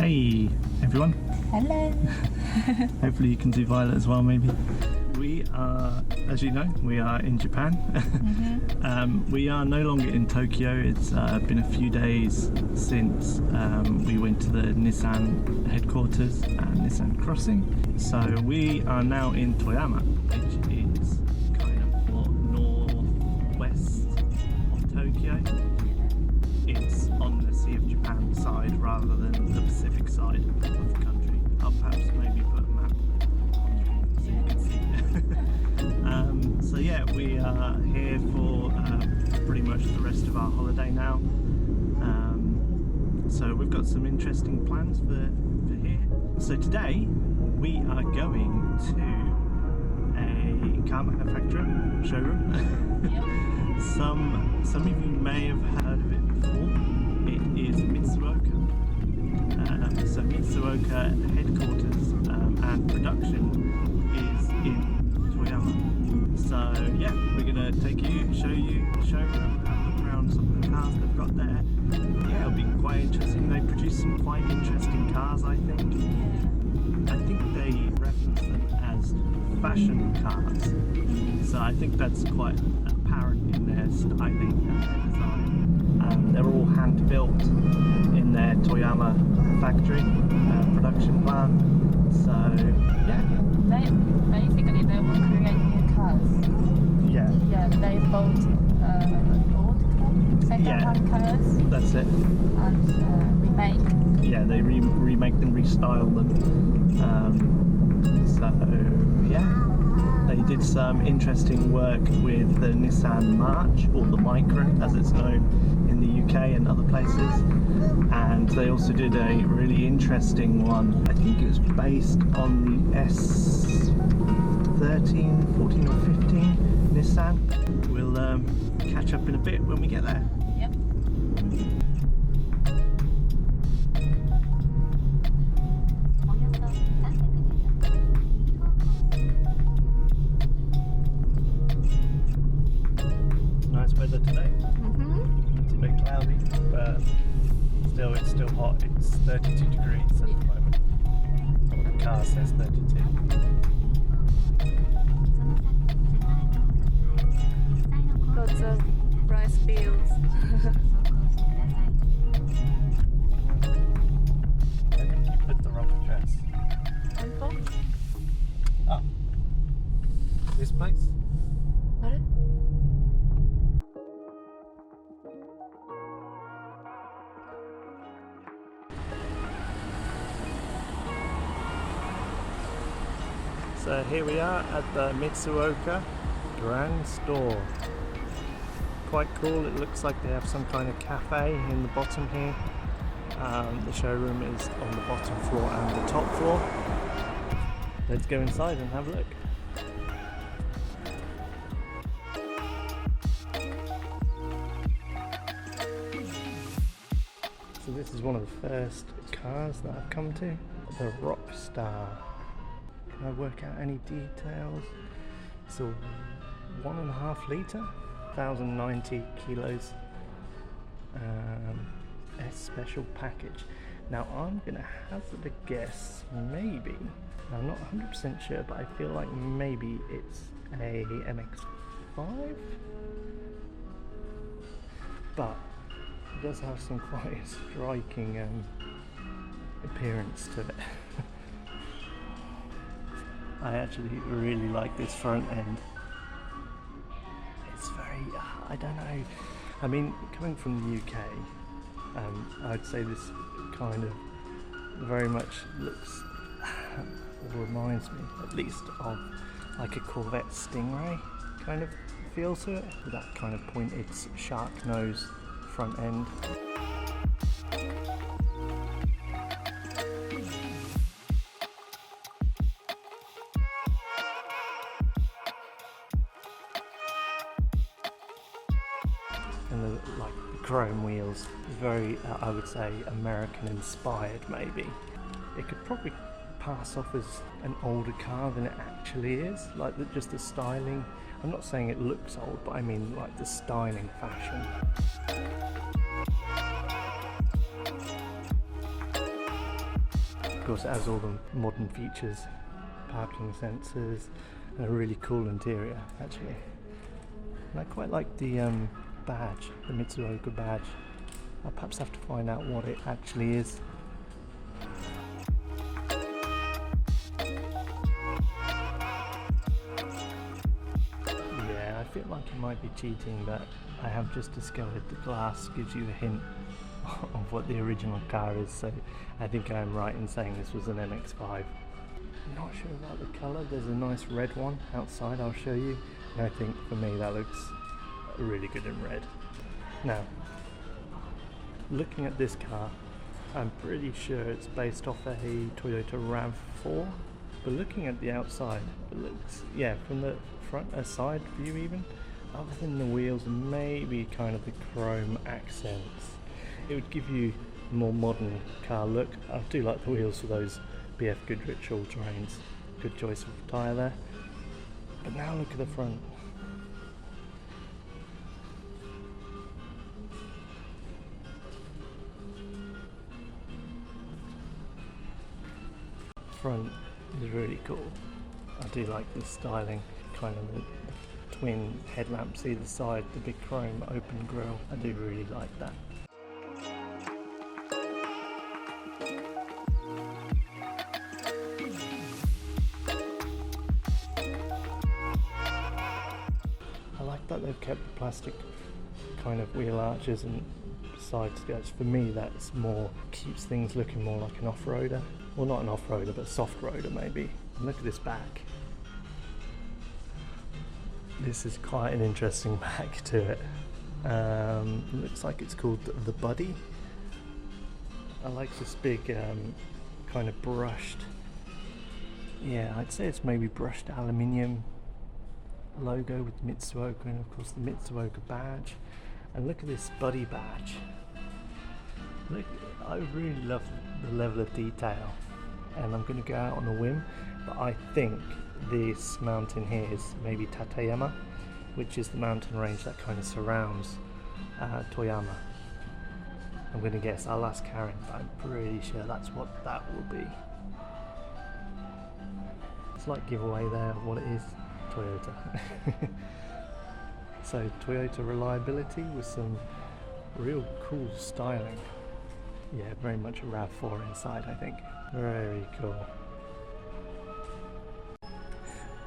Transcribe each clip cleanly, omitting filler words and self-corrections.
Hey everyone. Hello. Hopefully you can see Violet as well maybe. We are, as you know, we are in Japan. We are no longer in Tokyo. It's been a few days since we went to the Nissan headquarters and Nissan Crossing. So we are now in Toyama, which is kind of more northwest of Tokyo. It's on the Sea of Japan side rather than the Pacific side of the country. I'll perhaps maybe put a map on so you can see. So yeah, we are here for pretty much the rest of our holiday now. So we've got some interesting plans for here. So today we are going to a car manufacturer showroom. Some of you may have heard of it before. It is Mitsuoka. So Mitsuoka headquarters and production is in Toyama. So yeah, we're gonna show you the showroom, have a look around some of the cars they've got there. Yeah, it'll be quite interesting. They produce some quite interesting cars, I think. I think they reference them as fashion cars. So I think that's quite apparent in their styling and their design. They're all hand built in their Toyama factory production plant. So yeah. They basically will create new cars. Yeah. Yeah, they bought old second-hand cars. That's it. And remake. Yeah, they remake them, restyle them. So yeah. They did some interesting work with the Nissan March, or the Micra as it's known in the UK and other places. And they also did a really interesting one. I think it was based on the S13, 14 or 15 Nissan. We'll catch up in a bit when we get there. Yep. Weather today. It's a bit cloudy, but it's still hot. It's 32 degrees at the moment. Well, the car says 32. Lots of rice fields. I think you put the wrong address. Oh, this place? What? So here we are at the Mitsuoka Grand Store. Quite cool. It looks like they have some kind of cafe in the bottom here. The showroom is on the bottom floor and the top floor. Let's go inside and have a look. So this is one of the first cars that I've come to, the Rockstar. Can I work out any details? It's a 1.5 litre, 1,090 kilos, S special package. Now I'm gonna hazard a guess, maybe, I'm not 100% sure, but I feel like maybe it's a MX-5, but it does have some quite striking appearance to it. I actually really like this front end. It's very, I don't know, I mean, coming from the UK, I'd say this kind of very much looks, or reminds me at least of like a Corvette Stingray kind of feel to it, with that kind of pointed shark nose front end. And the chrome wheels, very I would say American inspired maybe. It could probably pass off as an older car than it actually is, like just the styling. I'm not saying it looks old, but I mean like the styling fashion. Of course, it has all the modern features, parking sensors, and a really cool interior actually. And I quite like the badge, the Mitsuoka badge. I'll perhaps have to find out what it actually is. Yeah, I feel like it might be cheating, but I have just discovered the glass gives you a hint of what the original car is, so I think I am right in saying this was an MX-5. I'm not sure about the colour. There's a nice red one outside, I'll show you, and I think for me that looks really good in red. Now, looking at this car, I'm pretty sure it's based off a Toyota RAV4, but looking at the outside, it looks, yeah, from the front, a side view even, other than the wheels and maybe kind of the chrome accents, it would give you a more modern car look. I do like the wheels for those BF Goodrich all-terrains. Good choice of tyre there. But now look at the front. Front is really cool. I do like the styling, kind of the twin headlamps either side, the big chrome open grille. I do really like that. I like that they've kept the plastic kind of wheel arches and side skirts. For me, that's more, keeps things looking more like an off-roader. Well, not an off-roader, but a soft roader maybe. And look at this back. This is quite an interesting back to it. Looks like it's called the Buddy. I like this big kind of brushed, yeah, I'd say it's maybe brushed aluminium logo with Mitsuoka, and of course the Mitsuoka badge. And look at this Buddy badge. Look, I really love the level of detail, and I'm going to go out on a whim, but I think this mountain here is maybe Toyama, which is the mountain range that kind of surrounds Toyama. I'm going to guess, I'll ask Karin, but I'm pretty sure that's what that will be. Slight giveaway there of what it is, Toyota. So Toyota reliability with some real cool styling. Yeah, very much a RAV4 inside, I think. Very cool.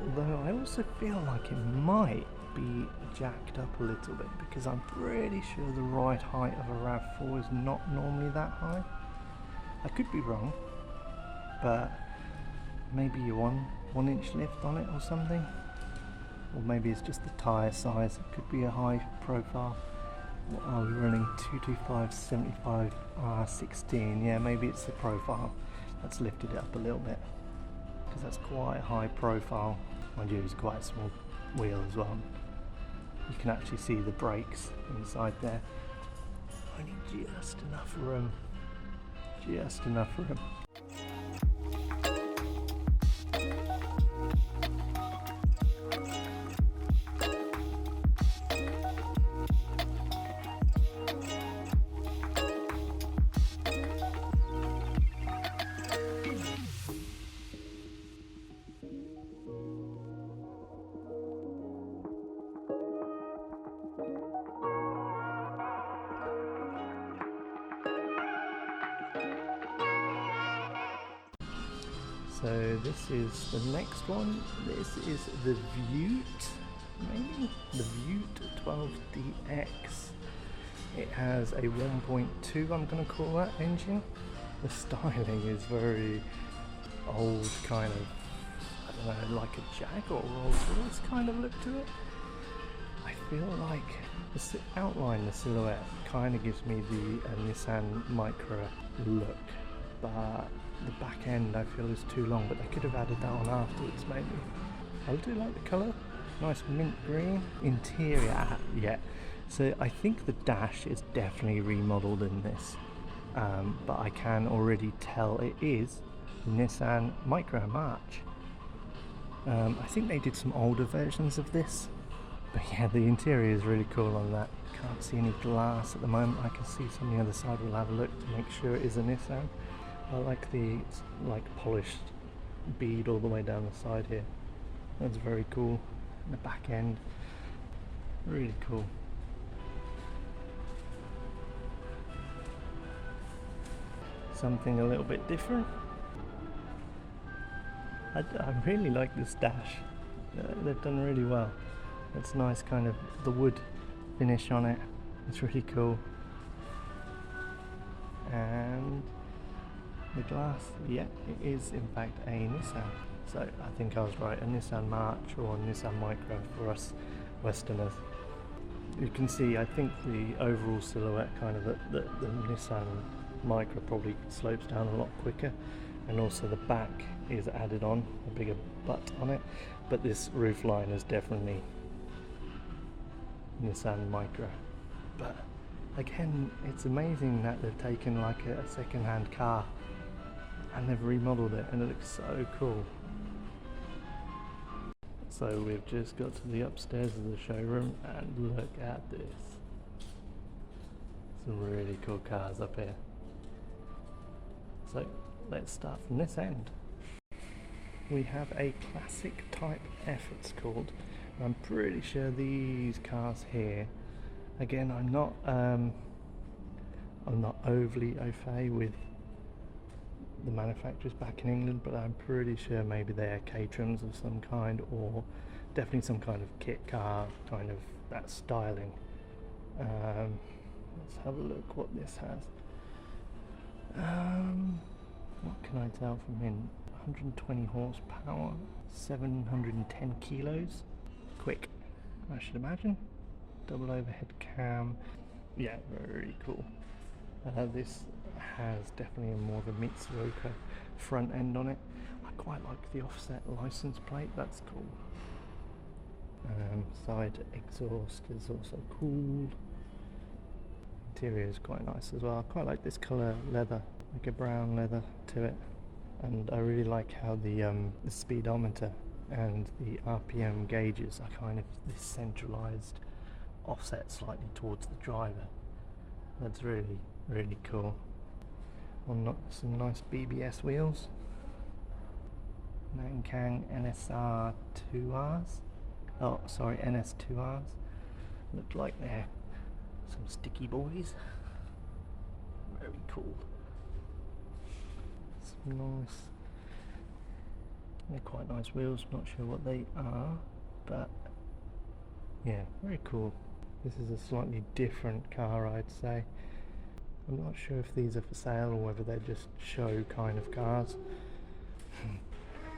Although I also feel like it might be jacked up a little bit, because I'm pretty sure the ride height of a RAV4 is not normally that high. I could be wrong, but maybe you want 1 inch lift on it or something. Or maybe it's just the tyre size. It could be a high profile. What are we running? 225 75 R16. Yeah, maybe it's the profile that's lifted it up a little bit, because that's quite high profile. Mind you, it's quite a small wheel as well. You can actually see the brakes inside there. Only just enough room. Just enough room. So this is the next one. This is the Vute, maybe? The Vute 12DX. It has a 1.2, I'm going to call that, engine. The styling is very old, kind of, I don't know, like a Jag or Rolls Royce kind of look to it. I feel like the outline, the silhouette, kind of gives me the Nissan Micra look, but the back end I feel is too long, but they could have added that on afterwards maybe. I do like the colour, nice mint green. Interior, yeah, so I think the dash is definitely remodelled in this, but I can already tell it is the Nissan Micra March. I think they did some older versions of this, but yeah, the interior is really cool on that. Can't see any glass at the moment. I can see some on the other side. We'll have a look to make sure it is a Nissan. I like the polished bead all the way down the side here. That's very cool. The back end, really cool. Something a little bit different. I really like this dash. They've done really well. It's nice, kind of the wood finish on it. It's really cool. And the glass, yeah, it is in fact a Nissan. So I think I was right, a Nissan March or a Nissan Micro for us Westerners. You can see, I think the overall silhouette, kind of the Nissan Micro probably slopes down a lot quicker, and also the back is added on, a bigger butt on it, but this roof line is definitely Nissan Micro. But again, it's amazing that they've taken like a second-hand car and they've remodeled it, and it looks so cool. So we've just got to the upstairs of the showroom, and look at this. Some really cool cars up here. So let's start from this end. We have a classic Type F, it's called. I'm pretty sure these cars here, again, I'm not overly au fait with the manufacturers back in England, but I'm pretty sure maybe they're Caterhams of some kind, or definitely some kind of kit car, kind of that styling. Let's have a look what this has. What can I tell from in 120 horsepower, 710 kilos, quick, I should imagine. Double overhead cam, yeah, very cool. This has definitely more of a Mitsuoka front end on it. I quite like the offset license plate, that's cool. Side exhaust is also cool. Interior is quite nice as well. I quite like this colour leather, like a brown leather to it. And I really like how the speedometer and the RPM gauges are kind of this centralised offset slightly towards the driver. That's really, really cool. On some nice BBS wheels. Nankang NSR 2Rs. Oh, sorry, NS2Rs. Look like they're some sticky boys. Very cool. Some nice. They're quite nice wheels. Not sure what they are, but yeah, very cool. This is a slightly different car, I'd say. I'm not sure if these are for sale or whether they're just show kind of cars.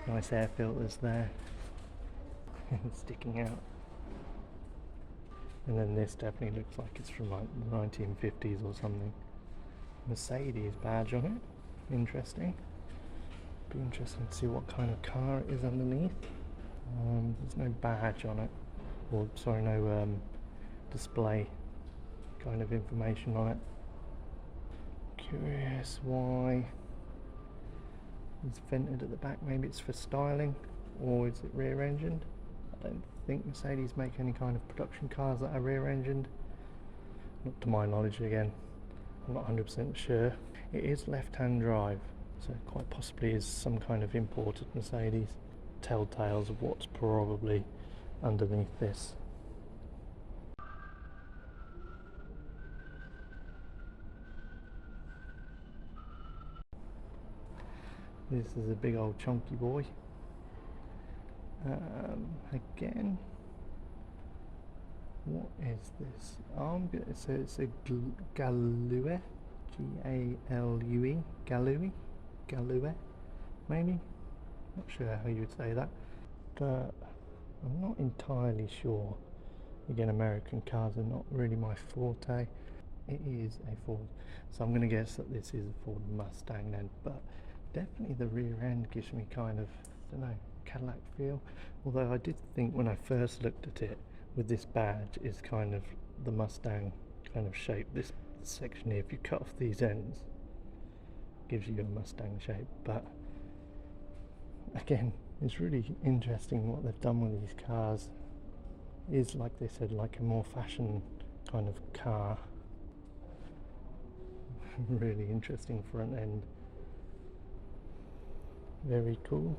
Nice air filters there. Sticking out. And then this definitely looks like it's from like the 1950s or something. Mercedes badge on it. Interesting. Be interesting to see what kind of car it is underneath. There's no badge on it. Or sorry, no display kind of information on it. Curious why it's vented at the back. Maybe it's for styling, or is it rear engined? I don't think Mercedes make any kind of production cars that are rear engined, not to my knowledge. Again, I'm not 100% sure. It is left hand drive, so quite possibly is some kind of imported Mercedes. Telltales of what's probably underneath this. This is a big old chunky boy. Again, what is this? So it's a Galue, G-A-L-U-E, Galue, maybe? Not sure how you would say that, but I'm not entirely sure. Again, American cars are not really my forte. It is a Ford, so I'm going to guess that this is a Ford Mustang then, but definitely the rear end gives me kind of, I don't know, Cadillac feel. Although I did think when I first looked at it, with this badge is kind of the Mustang kind of shape. This section here, if you cut off these ends, gives you a Mustang shape. But again, it's really interesting what they've done with these cars. It is, like they said, like a more fashion kind of car. Really interesting front end. Very cool.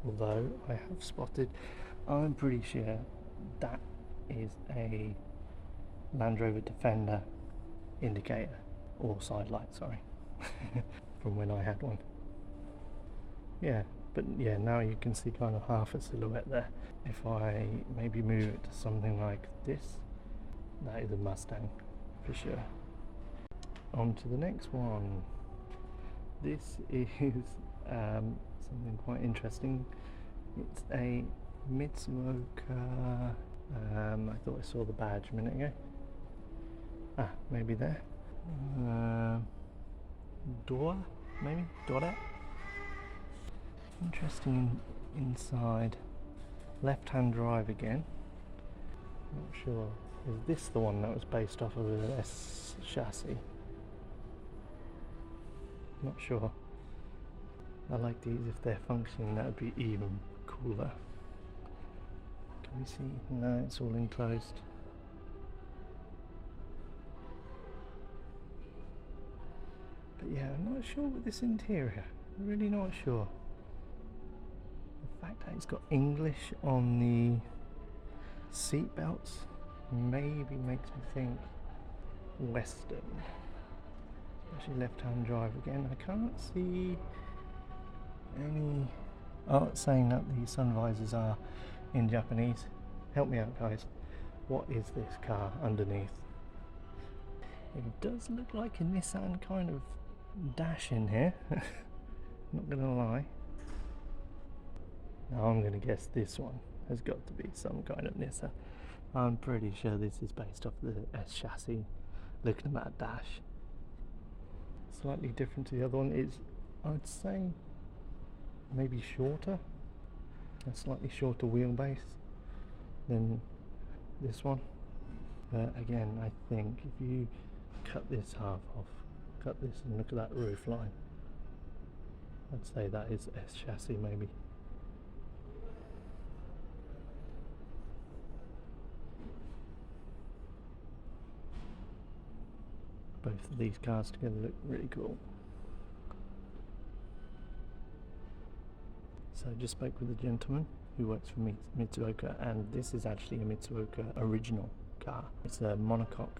Although I have spotted, I'm pretty sure that is a Land Rover Defender indicator, or side light, sorry, from when I had one. Yeah, but yeah, now you can see kind of half a silhouette there. If I maybe move it to something like this, that is a Mustang for sure. On to the next one. This is something quite interesting. It's a Mitsuoka. I thought I saw the badge a minute ago. Ah, maybe there. Door, maybe? Dora? Interesting inside. Left-hand drive again. Not sure. Is this the one that was based off of the S chassis? Not sure. I like these if they're functioning, that would be even cooler. Can we see? No, it's all enclosed. But yeah, I'm not sure with this interior. Really not sure. The fact that it's got English on the seat belts maybe makes me think Western. Especially left-hand drive again. I can't see any. Oh, it's saying that the sun visors are in Japanese. Help me out, guys. What is this car underneath? It does look like a Nissan kind of dash in here. Not gonna lie. Now I'm gonna guess this one has got to be some kind of Nissan. I'm pretty sure this is based off the S chassis. Looking at that dash. Slightly different to the other one is, I'd say, maybe shorter. A slightly shorter wheelbase than this one. But again, I think if you cut this half off, cut this and look at that roof line, I'd say that is S chassis maybe. Both of these cars together look really cool. So I just spoke with a gentleman who works for Mitsuoka, and this is actually a Mitsuoka original car. It's a monocoque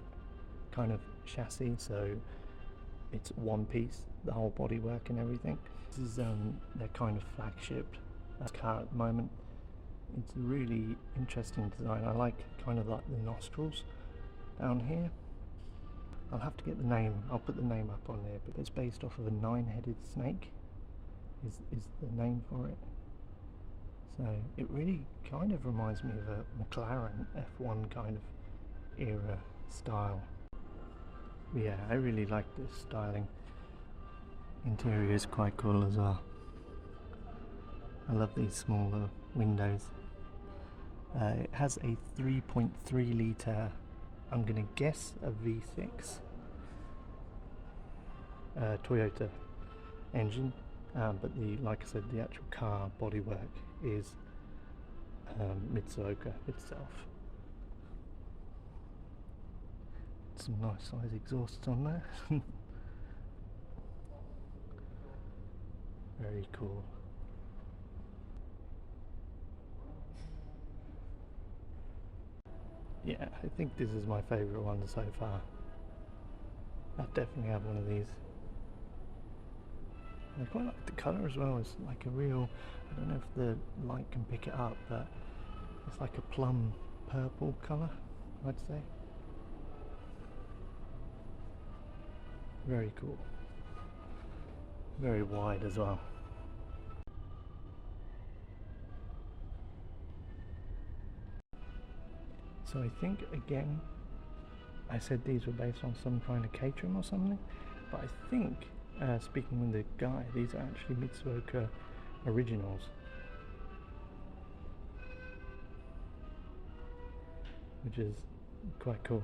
kind of chassis, so it's one piece, the whole bodywork and everything. This is their kind of flagship car at the moment. It's a really interesting design. I like kind of like the nostrils down here. I'll have to get the name, I'll put the name up on there, but it's based off of a 9-headed snake is the name for it. So it really kind of reminds me of a McLaren F1 kind of era style. But yeah, I really like this styling. Interior is quite cool as well. I love these smaller windows. It has a 3.3 litre, I'm gonna guess a V6 Toyota engine, but like I said, the actual car bodywork is Mitsuoka itself. Some nice size exhausts on there. Very cool. Yeah, I think this is my favourite one so far. I'll definitely have one of these. I quite like the colour as well. It's like a real, I don't know if the light can pick it up, but it's like a plum purple colour, I'd say. Very cool. Very wide as well. So I think, again, I said these were based on some kind of Caterham or something, but I think, speaking with the guy, these are actually Mitsuoka originals. Which is quite cool.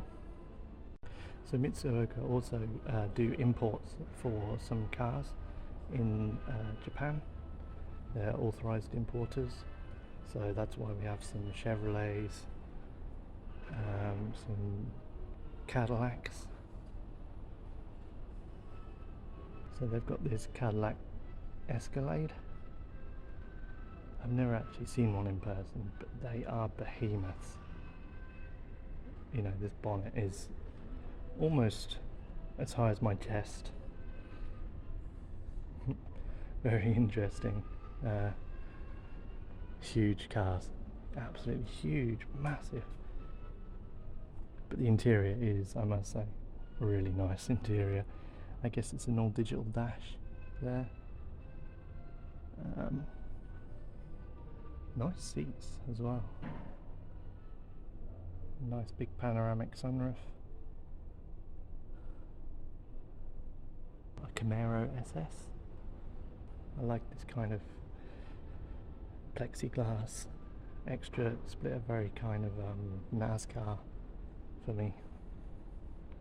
So Mitsuoka also do imports for some cars in Japan. They're authorized importers, so that's why we have some Chevrolets, some Cadillacs. So they've got this Cadillac Escalade I've never actually seen one in person, but they are behemoths. You know, this bonnet is almost as high as my chest. Very interesting. Huge cars, absolutely huge, massive. But the interior is, I must say, a really nice interior. I guess it's an all digital dash there. Nice seats as well. Nice big panoramic sunroof. A Camaro SS. I like this kind of plexiglass extra splitter, very kind of NASCAR for me.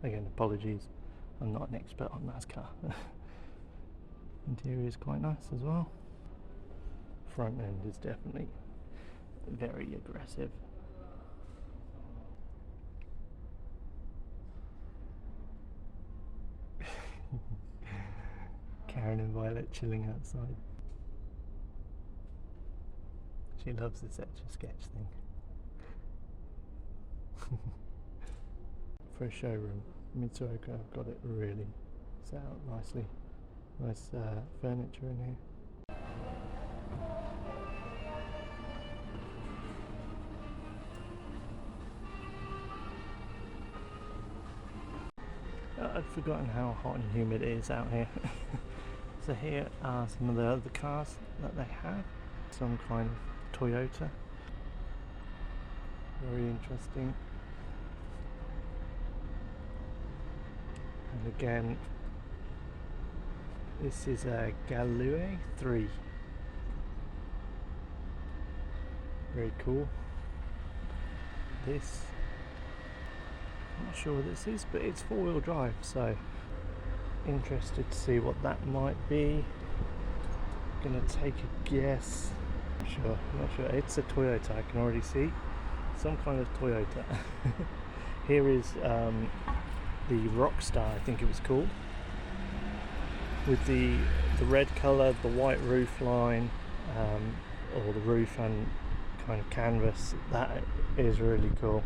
Again, apologies, I'm not an expert on NASCAR. Interior is quite nice as well. Front end is definitely very aggressive. Karin and Violet chilling outside. She loves this Etch-a-Sketch thing. For a showroom, Mitsuoka have got it really set out nicely. Nice furniture in here. I'd forgotten how hot and humid it is out here. So here are some of the other cars that they have. Some kind of Toyota. Very interesting. And again, this is a Galue 3. Very cool. This, I'm not sure what this is, but it's four-wheel drive, so interested to see what that might be. Gonna take a guess. Not sure. It's a Toyota, I can already see. Some kind of Toyota. Here is the Rockstar, I think it was called. With the red colour, the white roof line, or the roof and kind of canvas. That is really cool.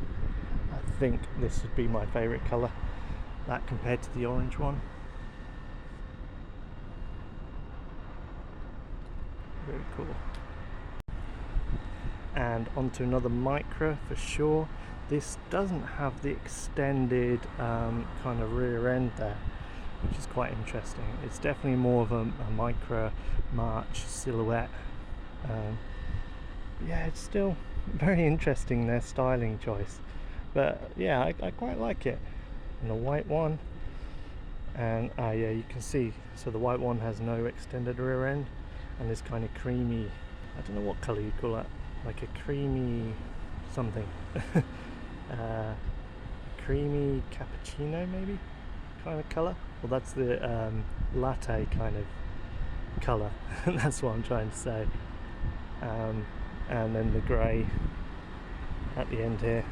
I think this would be my favourite colour. That compared to the orange one. Very cool. And onto another Micra for sure. This doesn't have the extended kind of rear end there, which is quite interesting. It's definitely more of a Micra March silhouette. Yeah, it's still very interesting, their styling choice. But yeah, I quite like it. And the white one, and yeah, you can see, so the white one has no extended rear end, and this kind of creamy, I don't know what colour you call that, like a creamy something. Creamy cappuccino maybe kind of colour. Well, that's the latte kind of colour. That's what I'm trying to say. And then the grey at the end here.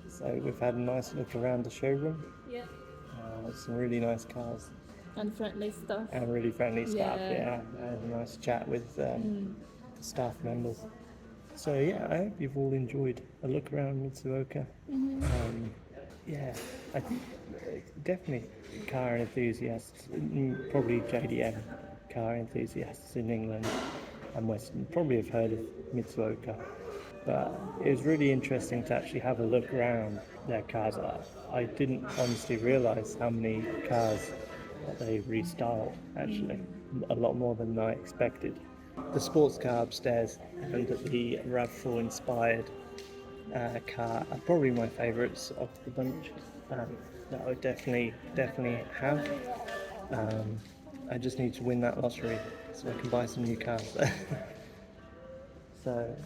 So we've had a nice look around the showroom. Yeah. Some really nice cars. And friendly stuff. And really friendly staff, yeah. I had a nice chat with the staff members. So yeah, I hope you've all enjoyed a look around Mitsuoka. Yeah, I think definitely car enthusiasts, probably JDM car enthusiasts in England and Western probably have heard of Mitsuoka. But it was really interesting to actually have a look around their cars. I didn't honestly realise how many cars that they restyled, actually. A lot more than I expected. The sports car upstairs and the RAV4 inspired car are probably my favourites of the bunch. That I would definitely have. I just need to win that lottery so I can buy some new cars. So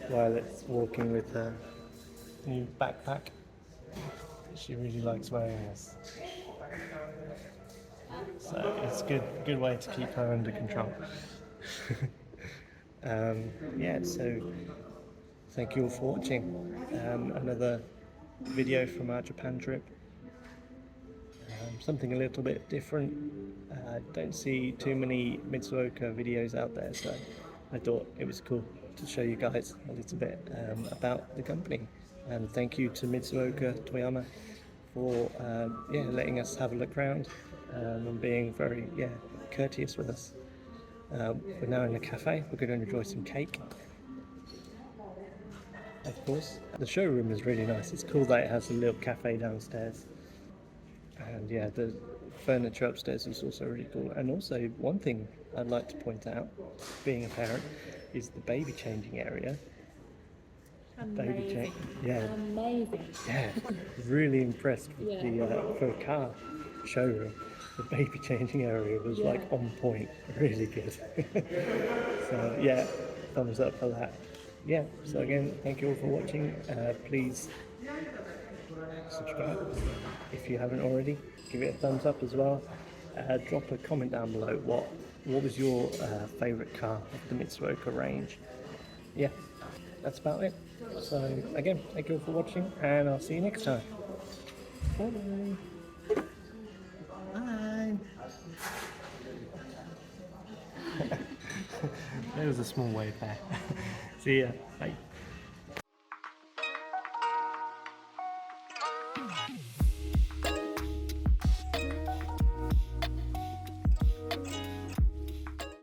Violet's walking with her new backpack. She really likes wearing this. So it's a good way to keep her under control. Yeah, so thank you all for watching. Another video from our Japan trip. Something a little bit different. Don't see too many Mitsuoka videos out there, so I thought it was cool to show you guys a little bit about the company. And thank you to Mitsuoka Toyama for letting us have a look around and being very courteous with us. We're now in a cafe. We're going to enjoy some cake. Of course, the showroom is really nice. It's cool that it has a little cafe downstairs. And yeah, the furniture upstairs is also really cool. And also, one thing I'd like to point out, being a parent, is the baby changing area. Amazing. Yeah, Amazing. yeah, really impressed with the for a car showroom. The baby changing area was like on point, really good. So yeah, thumbs up for that. Yeah, so again, thank you all for watching. Please subscribe if you haven't already. Give it a thumbs up as well. Drop a comment down below what was your favourite car of the Mitsuoka range. Yeah, that's about it. So again, thank you all for watching, and I'll see you next time. Bye. Bye. There was a small wave there. See ya. Bye.